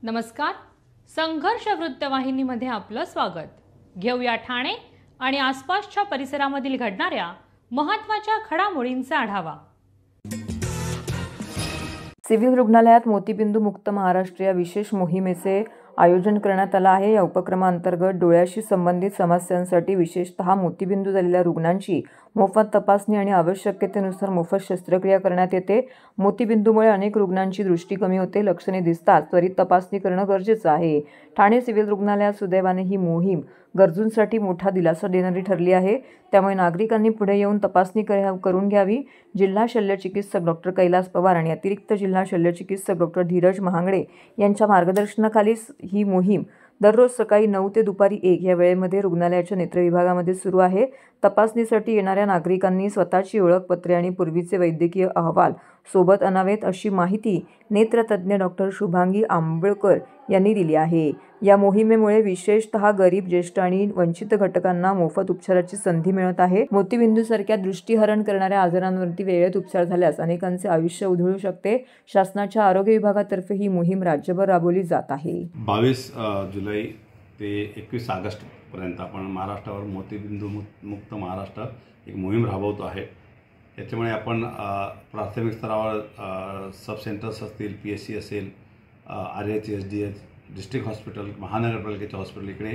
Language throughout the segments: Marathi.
नमस्कार. संघर्ष वृत्तवाहिनीमध्ये आपलं स्वागत. घेऊया ठाणे आणि आसपासच्या परिसरामधील घडणाऱ्या महत्त्वाच्या घडामोडींचा आढावा. सिव्हिल रुग्णालयात मोतीबिंदू मुक्त महाराष्ट्र या विशेष मोहिमेचे आयोजन करण्यात आलं आहे. या उपक्रमाअंतर्गत डोळ्याशी संबंधित समस्यांसाठी विशेषतः मोतीबिंदू झालेल्या रुग्णांची मोफत तपासणी आणि आवश्यकतेनुसार मोफत शस्त्रक्रिया करण्यात येते. मोतीबिंदूमुळे अनेक रुग्णांची दृष्टी कमी होते. लक्षणे दिसताच त्वरित तपासणी करणं गरजेचं आहे. ठाणे सिव्हिल रुग्णालयात सुदैवाने ही मोहीम गरजूंसाठी मोठा दिलासा देणारी ठरली आहे. त्यामुळे नागरिकांनी पुढे येऊन तपासणी करून घ्यावी. जिल्हा शल्यचिकित्सक डॉक्टर कैलास पवार आणि अतिरिक्त जिल्हा शल्यचिकित्सक डॉक्टर धीरज महांगडे यांच्या मार्गदर्शनाखाली ही मोहीम दररोज सकाळी 9 ते दुपारी 1 या वेळेमध्ये रुग्णालयाच्या नेत्र विभागामध्ये सुरू आहे. तपासणीसाठी येणाऱ्या नागरिकांनी स्वतःची ओळखपत्रे आणि पूर्वीचे वैद्यकीय अहवाल सोबत आणावेत, अशी माहिती नेत्रतज्ञ डॉक्टर शुभांगी आंबेडकर यांनी दिली आहे. या मोहिमेमुळे विशेषतः गरीब, ज्येष्ठ आणि वंचित घटकांना मोफत उपचाराची संधी मिळत आहे. मोतीबिंदूसारख्या दृष्टीहरण करणाऱ्या आजारांवरती वेळेत उपचार झाल्यास अनेकांचे आयुष्य उधळू शकते. शासनाच्या आरोग्य विभागातर्फे ही मोहीम राज्यभर राबवली जात आहे. 22 जुलै ते 21 ऑगस्ट पर्यंत आपण महाराष्ट्रावर मोतीबिंदू मुक्त महाराष्ट्र एक मोहीम राबवतो आहे. याच्यामुळे आपण प्राथमिक स्तरावर सब सेंटर्स असतील, PSC असेल, RH, SDH, डिस्ट्रिक्ट हॉस्पिटल, महानगरपालिकेच्या हॉस्पिटल इकडे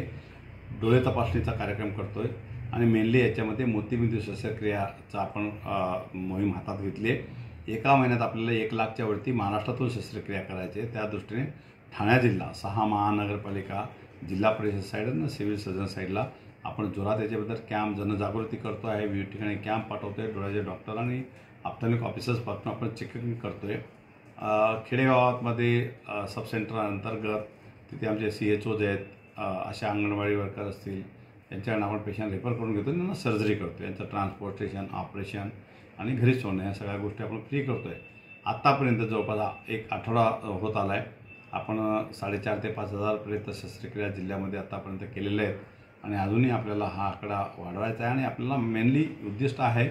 डोळे तपासणीचा कार्यक्रम करतो आहे. आणि मेनली याच्यामध्ये मोतीबिंदू शस्त्रक्रियाचा आपण मोहीम हातात घेतली आहे. एका महिन्यात आपल्याला 1 लाखच्या वरती महाराष्ट्रातून शस्त्रक्रिया करायची आहे. त्या दृष्टीने ठाणे जिल्हा, 6 महानगरपालिका, जिल्हा परिषद साईड आणि सिव्हिल सर्जन साईडला आपण जोरात याच्याबद्दल कॅम्प जनजागृती करतो आहे. विविध ठिकाणी कॅम्प पाठवतो आहे. डोळ्याचे डॉक्टर आणि ऑप्थॅल्मिक ऑफिसर्सपासून आपण चेकिंग करतो आहे. खेडेगावामध्ये सब सेंटर अंतर्गत तिथे आमचे CHOज आहेत, अशा अंगणवाडी वर्कर असतील, यांच्याकडून आपण पेशंट रेफर करून घेतो, त्यांना सर्जरी करतो. यांचं ट्रान्सपोर्टेशन, ऑपरेशन आणि घरी सोडणं या सगळ्या गोष्टी आपण फ्री करतो आहे. आत्तापर्यंत जवळपास 1 आठवडा होत आला आहे. आपण 4,500 ते 5,000पर्यंत शस्त्रक्रिया जिल्ह्यामध्ये आत्तापर्यंत केलेल्या आहेत. आणि अजूनही आपल्याला हा आकडा वाढवायचा आहे. आणि आपल्याला मेनली उद्दिष्ट आहे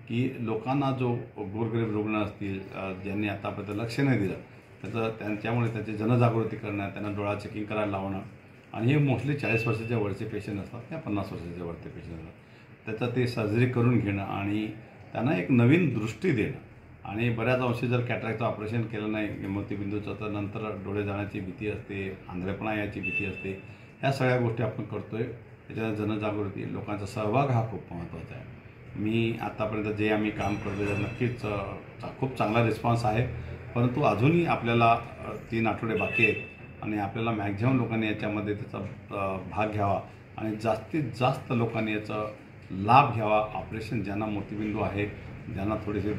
की लोकांना जो गोरगरीब रुग्ण असतील, ज्यांनी आतापर्यंत लक्ष नाही दिलं, त्यांच्यामुळे त्याची जनजागृती करणं, त्यांना डोळा चेकिंग करायला लावणं. आणि हे मोस्टली 40 वर्षाच्या वरचे पेशंट असतात किंवा 50 वर्षाच्या वरचे पेशंट असतात. त्याचं ते सर्जरी करून घेणं आणि त्यांना एक नवीन दृष्टी देणं. आणि बऱ्याच अंशी जर कॅटरॅक्टचं ऑपरेशन केलं नाही मोतीबिंदूचं, तर नंतर डोळे जाण्याची भीती असते, आंधळेपणा याची भीती असते. ह्या सगळ्या गोष्टी आपण करतो आहे. त्याच्यात जनजागृती, लोकांचा सहभाग हा खूप महत्त्वाचा आहे. मी आत्तापर्यंत जे आम्ही काम करतो आहे नक्कीच खूप चांगला रिस्पॉन्स आहे. परंतु अजूनही आपल्याला 3 आठवडे बाकी आहेत आणि आपल्याला मॅक्झिमम लोकांनी याच्यामध्ये त्याचा भाग घ्यावा आणि जास्तीत जास्त लोकांनी याचा लाभ घ्यावा. ऑपरेशन ज्यांना मोतीबिंदू आहे, ज्यांना थोडीशी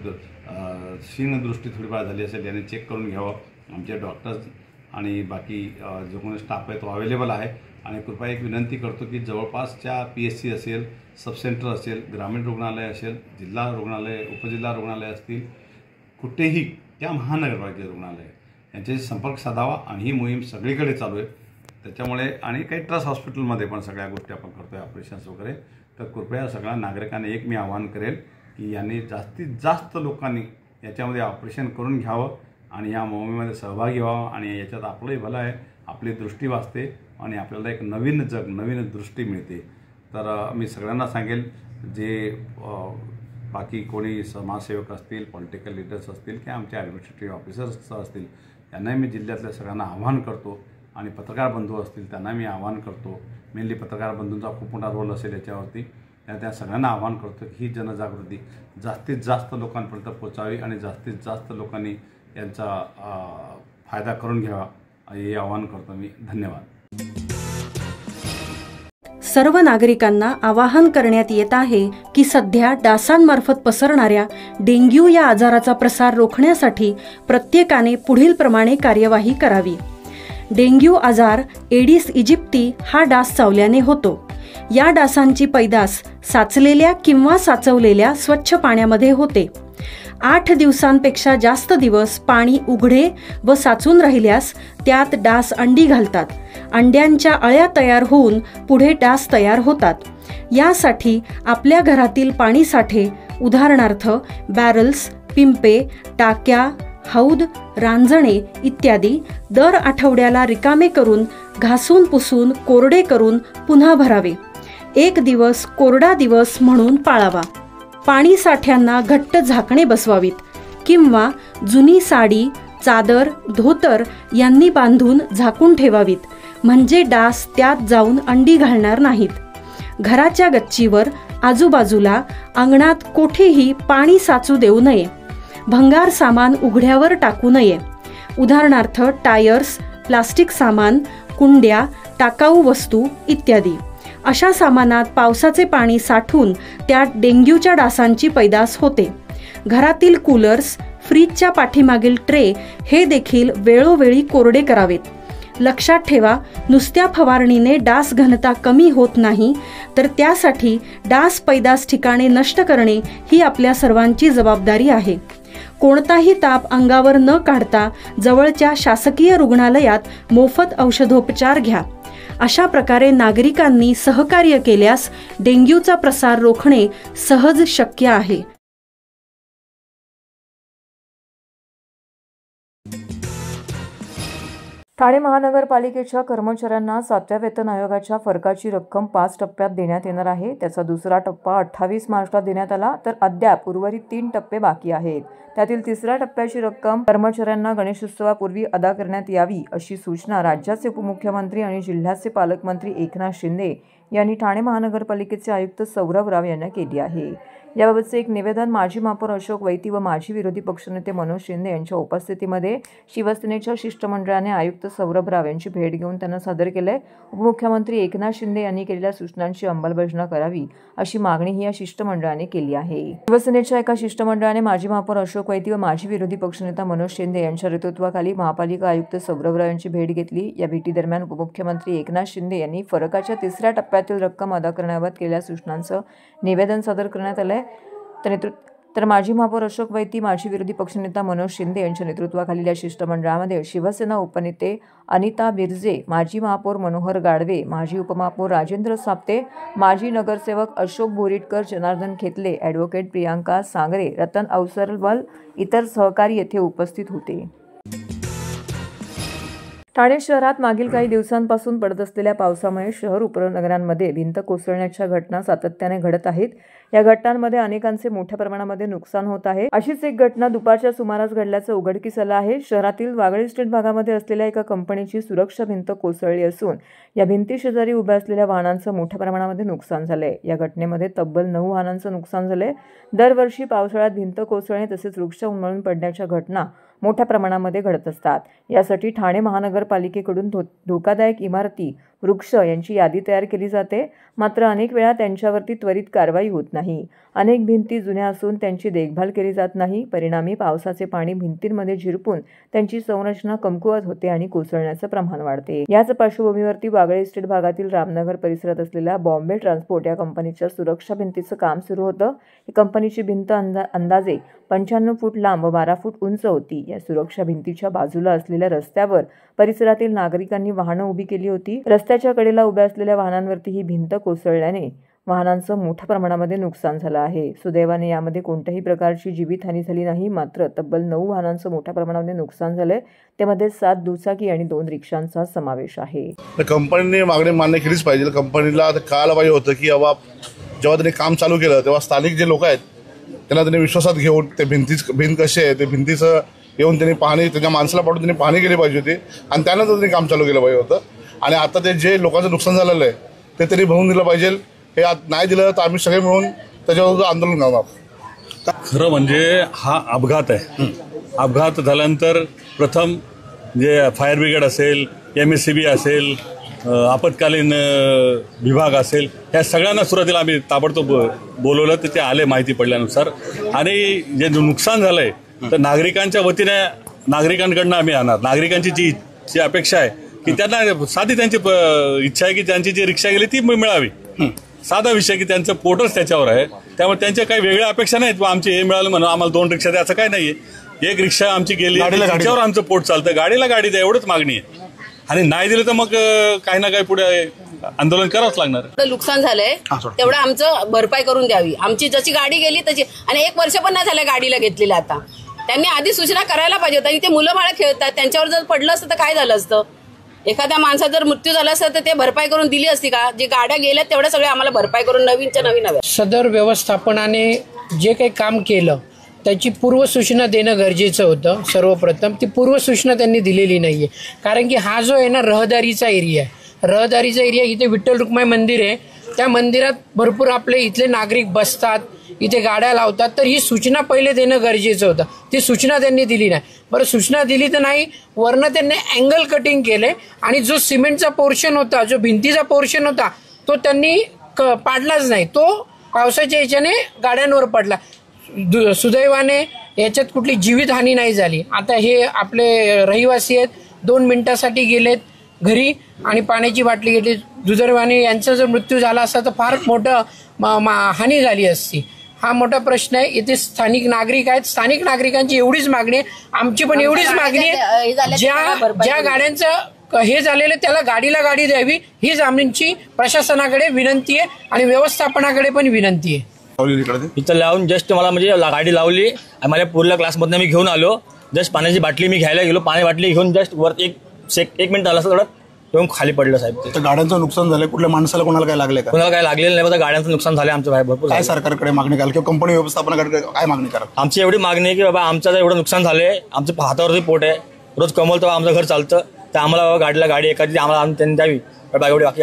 क्षीणदृष्टी थोडीफार झाली असेल, यांनी चेक करून घ्यावं. आमचे डॉक्टर्स आणि बाकी जो कोणी स्टाफ आहे तो अवेलेबल आहे. आणि कृपया एक विनंती करतो की जवळपासच्या PSC असेल, सब सेंटर असेल, ग्रामीण रुग्णालय असेल, जिल्हा रुग्णालय, उपजिल्हा रुग्णालय असतील, कुठेही त्या महानगरपालिकेचे रुग्णालय यांच्याशी संपर्क साधावा. आणि ही मोहीम सगळीकडे चालू आहे. त्याच्यामुळे आणि काही ट्रस्ट हॉस्पिटलमध्ये पण सगळ्या गोष्टी आपण करतो आहे, ऑपरेशन्स वगैरे. तर कृपया सगळ्या नागरिकांना एक मी आवाहन करेल की यांनी जास्तीत जास्त लोकांनी याच्यामध्ये ऑपरेशन करून घ्यावं आणि या मोहिमेमध्ये सहभागी व्हावं. आणि याच्यात आपलंही भलं आहे, आपली दृष्टी वाचते आणि आपल्याला एक नवीन जग, नवीन दृष्टी मिळते. तर मी सगळ्यांना सांगेल, जे बाकी कोणी समाजसेवक असतील, पॉलिटिकल लीडर्स असतील किंवा आमचे ॲडमिनिस्ट्रेटिव्ह ऑफिसर्स असतील, यांनाही मी जिल्ह्यातल्या सगळ्यांना आवाहन करतो. आणि पत्रकार बंधू असतील त्यांना मी आवाहन करतो. मेनली पत्रकार बंधूंचा खूप मोठा रोल असेल याच्यावरती. त्या सगळ्यांना आवाहन करतो की ही जनजागृती जास्तीत जास्त लोकांपर्यंत पोचावी आणि जास्तीत जास्त लोकांनी यांचा फायदा करून घ्यावा, हे आवाहन करतो मी. धन्यवाद. सर्व नागरिकांना आवाहन करण्यात येत आहे की सध्या डासांमार्फत पसरणाऱ्या डेंग्यू या आजाराचा प्रसार रोखण्यासाठी प्रत्येकाने पुढीलप्रमाणे कार्यवाही करावी. डेंग्यू आजार एडिस इजिप्ती हा डास चावल्याने होतो. या डासांची पैदास साचलेल्या किंवा साचवलेल्या स्वच्छ पाण्यामध्ये होते. 8 दिवसांपेक्षा जास्त दिवस पाणी उघडे व साचून राहिल्यास त्यात डास अंडी घालतात. अंड्यांच्या अळ्या तयार होऊन पुढे डास तयार होतात. यासाठी आपल्या घरातील पाणी साठे, उदाहरणार्थ बॅरल्स, पिंपे, टाक्या, हौद, रांजणे इत्यादी दर आठवड्याला रिकामे करून घासून पुसून कोरडे करून पुन्हा भरावे. एक दिवस कोरडा दिवस म्हणून पाळावा. पाणी साठ्यांना घट्ट झाकणे बसवावीत किंवा जुनी साडी, चादर, धोतर यांनी बांधून झाकून ठेवावीत, म्हणजे डास त्यात जाऊन अंडी घालणार नाहीत. घराच्या गच्चीवर, आजूबाजूला, अंगणात कोठेही पाणी साचू देऊ नये. भंगार सामान उघड्यावर टाकू नये. उदाहरणार्थ टायर्स, प्लास्टिक सामान, कुंड्या, टाकाऊ वस्तू इत्यादी. अशा सामानात पावसाचे पाणी साठून त्यात डेंग्यूच्या डासांची पैदास होते. घरातील कूलर्स, फ्रीजच्या पाठीमागील ट्रे हे देखील वेळोवेळी कोरडे करावेत. लक्षात ठेवा, नुसत्या फवारणीने डास घनता कमी होत नाही, तर त्यासाठी डास पैदास ठिकाणे नष्ट करणे ही आपल्या सर्वांची जबाबदारी आहे. कोणताही ताप अंगावर न काढता जवळच्या शासकीय रुग्णालयात मोफत औषधोपचार घ्या. अशा प्रकारे नागरिकांनी सहकार्य केल्यास डेंग्यूचा प्रसार रोखणे सहज शक्य आहे. ठाणे महानगरपालिकेच्या कर्मचाऱ्यांना 7व्या वेतन आयोगाच्या फरकाची रक्कम 5 टप्प्यात देण्यात येणार आहे. त्याचा दुसरा टप्पा 28 मार्चला देण्यात आला, तर अद्याप उर्वरित 3 टप्पे बाकी आहेत. त्यातील तिसऱ्या टप्प्याची रक्कम कर्मचाऱ्यांना गणेशोत्सवापूर्वी अदा करण्यात यावी अशी सूचना राज्याचे उपमुख्यमंत्री आणि जिल्ह्याचे पालकमंत्री एकनाथ शिंदे यांनी ठाणे महानगरपालिकेचे आयुक्त सौरभ राव यांना केली आहे. याबाबतचे एक निवेदन माजी महापौर अशोक वैती व माजी विरोधी पक्षनेते मनोज शिंदे यांच्या उपस्थितीमध्ये शिवसेनेच्या शिष्टमंडळाने आयुक्त सौरभ राव यांची भेट घेऊन त्यांना सादर केले. उपमुख्यमंत्री एकनाथ शिंदे यांनी केलेल्या सूचनांची अंमलबजावणी करावी अशी मागणीही या शिष्टमंडळाने केली आहे. शिवसेनेच्या एका शिष्टमंडळाने माजी महापौर अशोक वैती व माजी विरोधी पक्षनेता मनोज शिंदे यांच्या नेतृत्वाखाली महापालिका आयुक्त सौरभ राव यांची भेट घेतली. या भेटीदरम्यान उपमुख्यमंत्री एकनाथ शिंदे यांनी फरकाच्या तिसऱ्या टप्प्यातील रक्कम अदा करण्याबाबत केलेल्या सूचनांचं निवेदन सादर करण्यात आलंय. तर माजी महापौर अशोक वैती, माजी विरोधी पक्षनेता मनोज शिंदे यांच्या नेतृत्वाखालील या शिष्टमंडळामध्ये शिवसेना उपनेते अनिता बिर्जे, माजी महापौर मनोहर गाडवे, माजी उपमहापौर राजेंद्र साप्ते, माजी नगरसेवक अशोक बोरीटकर, जनार्दन खेतले, ॲडव्होकेट प्रियांका सांगरे, रतन अवसरवल इतर सहकारी येथे उपस्थित होते. ठाणे शहरात मागील काही दिवसांपासून पडत असलेल्या पावसामुळे शहर उपनगरांमध्ये भिंत कोसळण्याच्या घटना सातत्याने घडत आहेत. या घटनांमध्ये अनेकांचे मोठ्या प्रमाणामध्ये नुकसान होत आहे. अशीच एक घटना दुपारच्या सुमारास घडल्याचं उघडकीस आलं आहे. शहरातील वागळे इस्टेट भागामध्ये असलेल्या एका कंपनीची सुरक्षा भिंत कोसळली असून या भिंती शेजारी उभ्या असलेल्या वाहनांचं मोठ्या प्रमाणामध्ये नुकसान झालंय. या घटनेमध्ये तब्बल 9 वाहनांचं नुकसान झालंय. दरवर्षी पावसाळ्यात भिंत कोसळणे तसेच वृक्ष उन्मळून पडण्याच्या घटना मोठ्या प्रमाणामध्ये घडत असतात. यासाठी ठाणे महानगरपालिकेकडून धोकादायक इमारती, वृक्ष यांची यादी तयार केली जाते. मात्र अनेक वेळा त्यांच्यावरती त्वरित कारवाई होत नाही. अनेक भिंती जुन्या असून त्यांची देखभाल केली जात नाही. परिणामी पावसाचे पाणी भिंतींमध्ये झिरपून त्यांची संरचना कमकुवत होते आणि कोसळण्याचं प्रमाण वाढते. याच पार्श्वभूमीवरती वागळे इस्टेट भागातील रामनगर परिसरात असलेल्या बॉम्बे ट्रान्सपोर्ट या कंपनीच्या सुरक्षा भिंतीचं काम सुरू होतं. ही कंपनीची भिंत अंदाजे 95 फूट लांब व 12 फूट उंच होती. या सुरक्षा भिंतीच्या बाजूला असलेल्या रस्त्यावर परिसरातील नागरिकांनी वाहनं उभी केली होती. रस्त्याच्या कडेला उभ्या असलेल्या वाहनांवरती ही भिंत कोसळल्याने वाहनांचं मोठ्या प्रमाणामध्ये नुकसान झालं आहे. सुदैवाने यामध्ये कोणत्याही प्रकारची जीवितहानी झाली नाही. मात्र तब्बल 9 वाहनांचं मोठ्या प्रमाणामध्ये नुकसान झालंय. त्यामध्ये 7 दुचाकी आणि 2 रिक्षांचा समावेश आहे. कंपनीने मागणी मान्य केलीच पाहिजे. कंपनीला कळायला पाहिजे होतं की जेव्हा त्यांनी काम चालू केलं तेव्हा स्थानिक जे लोक आहेत त्यांना त्यांनी विश्वासात घेऊन ते भिंत कशी आहे ते भिंतीचं येऊन त्यांनी पाहणी, त्याच्या माणसाला पाठवून त्यांनी पाहणी केली पाहिजे होती आणि त्यानंतर त्यांनी काम चालू केलं पाहिजे होतं. आणि आता ते जे लोकांचं नुकसान झालेलं आहे ते त्यांनी भरून दिलं पाहिजे. हे नाही दिलं तर आम्ही सगळे मिळून त्याच्यावर आंदोलन करणार. खरं म्हणजे हा अपघात आहे. अपघात झाल्यानंतर प्रथम जे फायर ब्रिगेड असेल, MSCB असेल, आपत्कालीन विभाग असेल, ह्या सगळ्यांना सुरुवातीला आम्ही ताबडतोब बोलवलं तर ते आले माहिती पडल्यानुसार. आणि जे नुकसान झालं आहे तर नागरिकांच्या वतीने नागरिकांकडनं आम्ही आणणार. नागरिकांची जी अपेक्षा आहे की त्यांना साधी त्यांची इच्छा आहे की त्यांची जी रिक्षा गेली ती मिळावी. साधा विषय की त्यांचं पोटच त्याच्यावर आहे. त्यामुळे त्यांच्या काही वेगळ्या अपेक्षा नाहीत. आमचे हे मिळालं म्हणून आम्हाला 2 रिक्षा द्या असं काय नाहीये. एक रिक्षा आमची गेली त्याच्यावर आमचं पोट चालतं. गाडीला गाडी द्या एवढंच मागणी आहे. आणि नाही दिलं तर मग काही ना काही पुढे आंदोलन करावंच लागणार. नुकसान झालंय तेवढं आमचं भरपाई करून द्यावी. आमची जशी गाडी गेली तशी, आणि 1 वर्ष पण नाही झालं गाडीला घेतलेलं. आता त्यांनी आधी सूचना करायला पाहिजे होत्या. आणि ते मुलं बाळं खेळतात, त्यांच्यावर जर पडलं असतं तर काय झालं असतं? एखाद्या माणसाचा जर मृत्यू झाला असता तर ते भरपाई करून दिली असती का? जे गाड्या गेल्या तेवढ्या सगळ्या आम्हाला भरपाई करून नवीनच्या नवीन हव्या. सदर व्यवस्थापनाने जे काही काम केलं त्याची पूर्वसूचना देणं गरजेचं होतं. सर्वप्रथम ती पूर्वसूचना त्यांनी दिलेली नाहीये. कारण की हा जो आहे ना रहदारीचा एरिया आहे. रहदारीचा एरिया, इथे विठ्ठल रुक्माई मंदिर आहे, त्या मंदिरात भरपूर आपले इथले नागरिक बसतात, इथे गाड्या लावतात. तर ही सूचना पहिले देणं गरजेचं होतं. ती सूचना त्यांनी दिली नाही. बरं, सूचना दिली तर नाही, वरनं त्यांनी अँगल कटिंग केले आणि जो सिमेंटचा पोर्शन होता, जो भिंतीचा पोर्शन होता, तो त्यांनी पाडलाच नाही. तो पावसाच्या याच्याने गाड्यांवर पडला. सुदैवाने याच्यात कुठली जीवितहानी नाही झाली. आता हे आपले रहिवासी आहेत, 2 मिनिटासाठी गेलेत घरी आणि पाण्याची बाटली घेतली. दुर्दैवाने यांचा जर मृत्यू झाला असता तर फार मोठं हानी झाली असती. हा मोठा प्रश्न आहे. इथे स्थानिक नागरिक आहेत. स्थानिक नागरिकांची एवढीच मागणी आहे, आमची पण एवढीच मागणी आहे. ज्या गाड्यांचं हे झालेलं त्याला गाडीला गाडी द्यावी, हीच आमची प्रशासनाकडे विनंती आहे आणि व्यवस्थापनाकडे पण विनंती आहे. इथं लावून जस्ट मला म्हणजे गाडी लावली आणि माझ्या पूर्ण क्लासमधनं मी घेऊन आलो. जस्ट पाण्याची बाटली मी घ्यायला गेलो, पाणी बाटली घेऊन जस्ट वर एक मिनिट आला असं थोडं येऊन खाली पडलं साहेब. तर गाड्यांचं नुकसान झालं, कुठल्या माणसाला कोणाला काय लागले का? कोणाला काय लागलेलं नाही, पण गाड्यांचं नुकसान झालं आमचं बाहेर भरपूर. काय सरकारकडे मागणी कराल किंवा कंपनी व्यवस्थापनाकडे काय मागणी कराल? आमची एवढी मागणी आहे की बाबा आमचं जर एवढं नुकसान झालंय, आमचं हातावरती पोट आहे, रोज कमवलं तर आमचं घर चालतं, तर आम्हाला गाडीला गाडी एखादी आम्हाला त्यांनी द्यावी एवढी बाकी.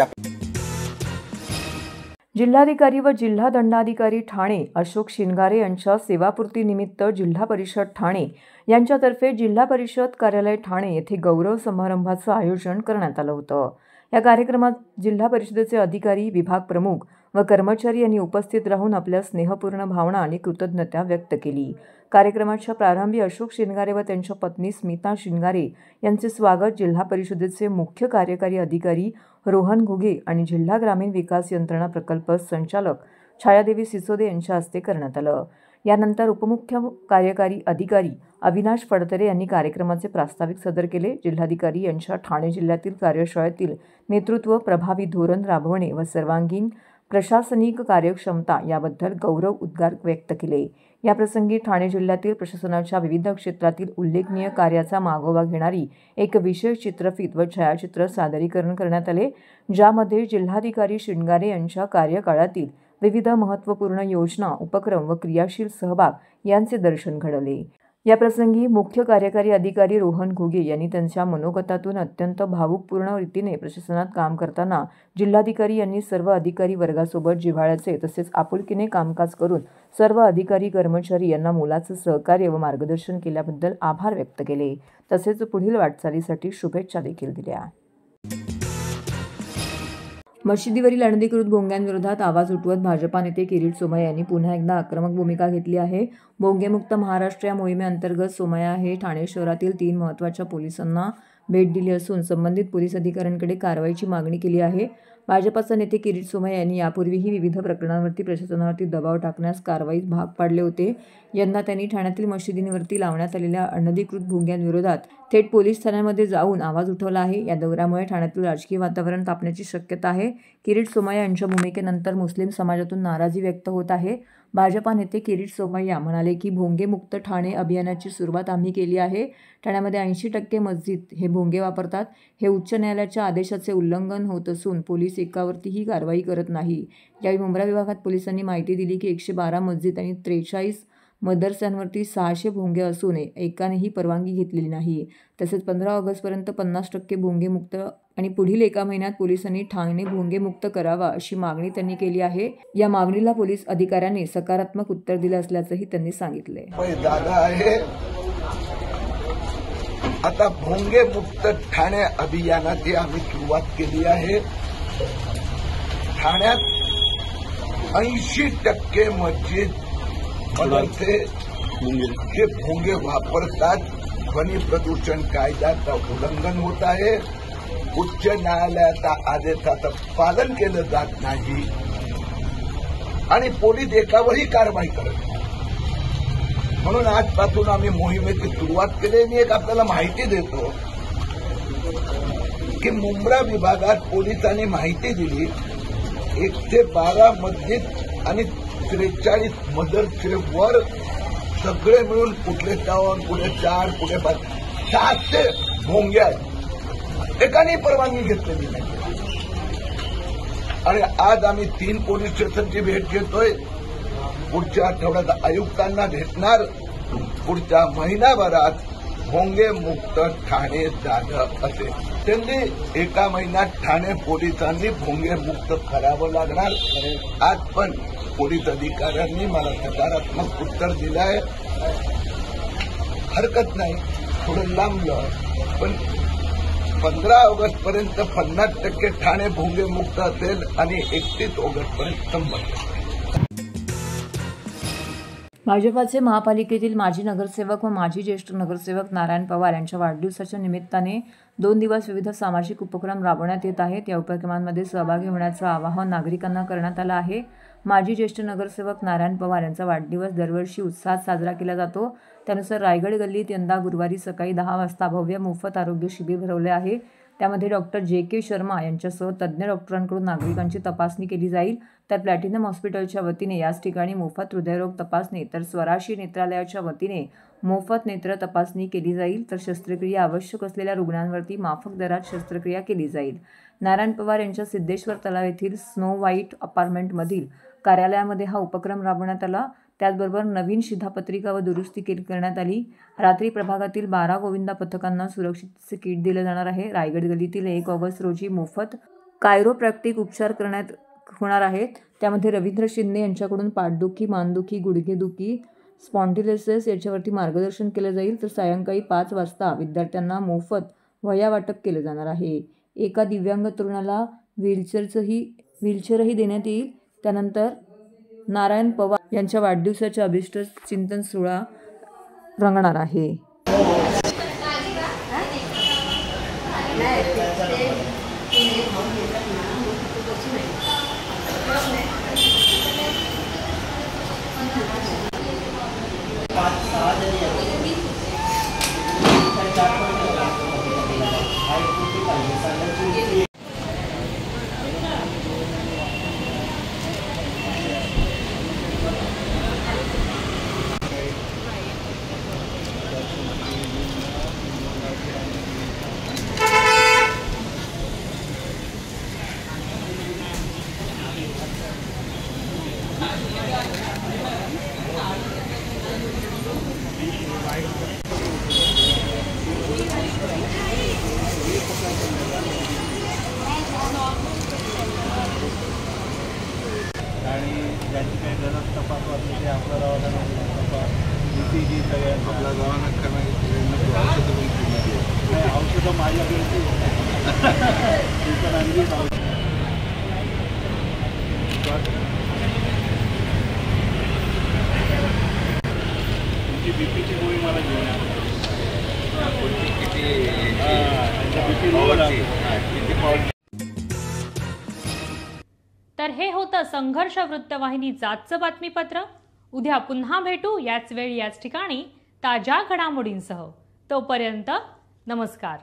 जिल्हाधिकारी व जिल्हा दंडाधिकारी ठाणे अशोक शिनगारे यांच्या सेवापूर्तीनिमित्त जिल्हा परिषद ठाणे यांच्यातर्फे जिल्हा परिषद कार्यालय ठाणे येथे गौरव समारंभाचं आयोजन करण्यात आलं होतं. या कार्यक्रमात जिल्हा परिषदेचे अधिकारी, विभाग प्रमुख व कर्मचारी यांनी उपस्थित राहून आपल्या स्नेहपूर्ण भावना आणि कृतज्ञता व्यक्त केली. कार्यक्रमाच्या प्रारंभी अशोक शिनगारे व त्यांच्या पत्नी स्मिता शिनगारे यांचे स्वागत जिल्हा परिषदेचे मुख्य कार्यकारी अधिकारी रोहन घुगे आणि जिल्हा ग्रामीण विकास यंत्रणा प्रकल्प संचालक छायादेवी सिसोदे यांच्या हस्ते करण्यात आलं. यानंतर उपमुख्य कार्यकारी अधिकारी अविनाश फडतरे यांनी कार्यक्रमाचे प्रास्ताविक सादर केले. जिल्हाधिकारी यांच्या ठाणे जिल्ह्यातील कार्यशाळेतील नेतृत्व, प्रभावी धोरण राबवणे व सर्वांगीण प्रशासनिक कार्यक्षमता याबद्दल गौरव उद्गार व्यक्त केले. याप्रसंगी ठाणे जिल्ह्यातील प्रशासनाच्या विविध क्षेत्रातील उल्लेखनीय कार्याचा मागोवा घेणारी एक विशेष चित्रफित व छायाचित्र सादरीकरण करण्यात आले, ज्यामध्ये जिल्हाधिकारी शिनगारे यांच्या कार्यकाळातील विविध महत्त्वपूर्ण योजना, उपक्रम व क्रियाशील सहभाग यांचे दर्शन घडले. याप्रसंगी मुख्य कार्यकारी अधिकारी रोहन घुगे यांनी त्यांच्या मनोगतातून अत्यंत भावुकपूर्ण रीतीने प्रशासनात काम करताना जिल्हाधिकारी यांनी सर्व अधिकारी वर्गासोबत जिव्हाळ्याचे तसेच आपुलकीने कामकाज करून सर्व अधिकारी कर्मचारी यांना मोलाचं सहकार्य व मार्गदर्शन केल्याबद्दल आभार व्यक्त केले. तसेच पुढील वाटचालीसाठी शुभेच्छा देखील दिल्या. मशिदीवरील अनधिकृत भोंग्यांविरोधात आवाज उठवत भाजपा नेते किरीट सोमय्या यांनी पुन्हा एकदा आक्रमक भूमिका घेतली आहे. भोंगेमुक्त महाराष्ट्र या मोहिमेअंतर्गत सोमय्या हे ठाणे शहरातील 3 महत्त्वाच्या पोलिसांना भेट दिली असून संबंधित पोलीस अधिकाऱ्यांकडे कारवाईची मागणी केली आहे. भाजपाचे नेते किरीट सोमय्या यांनी यापूर्वीही विविध प्रकरणांवरती प्रशासनावरती दबाव टाकण्यास कारवाईस भाग पाडले होते. यंदा त्यांनी ठाण्यातील मशिदींवरती लावण्यात आलेल्या अनधिकृत भोंग्यांविरोधात थेट पोलीस ठाण्यामध्ये जाऊन आवाज उठवला आहे. या दौऱ्यामुळे ठाण्यातील राजकीय वातावरण तापण्याची शक्यता आहे. किरीट सोमय्या यांच्या भूमिकेनंतर मुस्लिम समाजातून नाराजी व्यक्त होत आहे. भाजपा नेते किरीट सोमय्या म्हणाले की भोंगेमुक्त ठाणे अभियानाची सुरुवात आम्ही केली आहे. ठाण्यामध्ये 80% मस्जिद हे भोंगे वापरतात. हे उच्च न्यायालयाच्या आदेशाचे उल्लंघन होत असून पोलीस एकावरतीही कारवाई करत नाही. यावेळी मुंब्रा विभागात पोलिसांनी माहिती दिली की 112 मस्जिद आणि 43 मदरस्यांवरती 600 भोंगे असून एकानेही परवानगी घेतलेली नाही. तसेच 15 ऑगस्टपर्यंत 50% भोंगेमुक्त आणि पुढील 1 महिन्यात पोलिसांनी ठाणे भोंगेमुक्त करावा अशी मागणी त्यांनी केली आहे. या मागणीला पोलीस अधिकाऱ्यांनी सकारात्मक उत्तर दिलं असल्याचंही त्यांनी सांगितले. आता भोंगेमुक्त ठाणे अभियानाची आम्ही सुरुवात केली आहे. ठाण्यात 80% मस्जिद मदरसे हे भोंगे वापरतात. ध्वनी प्रदूषण कायद्याचं उल्लंघन होत आहे. उच्च न्यायालयाच्या आदेशाचं पालन केलं जात नाही आणि पोलीस एकावरही कारवाई करत नाही. म्हणून आजपासून आम्ही मोहिमेची सुरुवात केली. मी एक आपल्याला माहिती देतो की मुंब्रा विभागात पोलिसांनी माहिती दिली 112 मस्जिद आणि 43 मदरसेवर सगळे मिळून कुठले 2, कुठे 4, कुठे 5, 700 भोंगे आहेत. एकाने परवानगी घेतलेली नाही. आणि आज आम्ही 3 पोलीस स्टेशनची भेट घेतोय. पुढच्या आठवड्यात आयुक्तांना भेटणार. पुढच्या महिनाभरात भोंगे मुक्त ठाणे झालं असेल. त्यांनी एका महिन्यात ठाणे पोलिसांनी भोंगे मुक्त करावं लागणार. आज पण पोलीस अधिकाऱ्यांनी मला सकारात्मक उत्तर दिलं आहे. हरकत नाही, थोडं लांबलं, पण 15 ऑगस्ट पर्यंत 50% ठाणे भोंगे मुक्त असेल आणि 31 ऑगस्ट पर्यंत 100%. भाजपाचे महापालिकेतील माजी नगरसेवक व माजी ज्येष्ठ नगरसेवक नारायण पवार यांच्या वाढदिवसाच्या निमित्ताने 2 दिवस विविध सामाजिक उपक्रम राबवण्यात येत आहेत. या उपक्रमांमध्ये सहभागी होण्याचं आवाहन नागरिकांना करण्यात आलं आहे. माजी ज्येष्ठ नगरसेवक नारायण पवार यांचा वाढदिवस दरवर्षी उत्साहात साजरा केला जातो. त्यानुसार रायगड गल्लीत यंदा गुरुवारी सकाळी 10 वाजता भव्य मोफत आरोग्य शिबिर भरवले आहे. त्यामध्ये डॉक्टर JK शर्मा यांच्यासह तज्ज्ञ डॉक्टरांकडून नागरिकांची तपासणी केली जाईल. तर प्लॅटिनम हॉस्पिटलच्या वतीने याच ठिकाणी मोफत हृदयरोग तपासणी, तर स्वराशी नेत्रालयाच्या वतीने मोफत नेत्र तपासणी केली जाईल. तर शस्त्रक्रिया आवश्यक असलेल्या रुग्णांवरती माफक दरात शस्त्रक्रिया केली जाईल. नारायण पवार यांच्या सिद्धेश्वर तलाव येथील स्नो व्हाईट अपार्टमेंटमधील कार्यालयामध्ये हा उपक्रम राबवण्यात आला. त्याचबरोबर नवीन शिधापत्रिका व दुरुस्ती करण्यात आली. रात्री प्रभागातील 12 गोविंदा पथकांना सुरक्षिततेचे किट दिले जाणार आहे. रायगड गल्लीतील 1 ऑगस्ट रोजी मोफत कायरोप्रॅक्टिक उपचार करण्यात होणार आहेत. त्यामध्ये रवींद्र शिंदे यांच्याकडून पाठदुखी, मानदुखी, गुडघेदुखी, स्पॉन्डिलोसिस याच्यावरती मार्गदर्शन केलं जाईल. तर सायंकाळी 5 वाजता विद्यार्थ्यांना मोफत वह्या वाटप केलं जाणार आहे. एका दिव्यांग तरुणाला व्हीलचेअरही देण्यात येईल. त्यानंतर नारायण पवार यांच्या वाढदिवसाच्या अभिष्ट चिंतन सोहळा रंगणार आहे. आणि ज्यांची काही गरज तपास वाटली ते आपल्या गावाला ECG सगळ्यांना आपल्या गावाला नाही औषधं माझ्याकडे तुमची BPची गोळी मला घेऊन तर हे होतं संघर्ष वृत्तवाहिनीचं आजचं बातमीपत्र. उद्या पुन्हा भेटू याच वेळी याच ठिकाणी ताज्या घडामोडींसह. तोपर्यंत नमस्कार.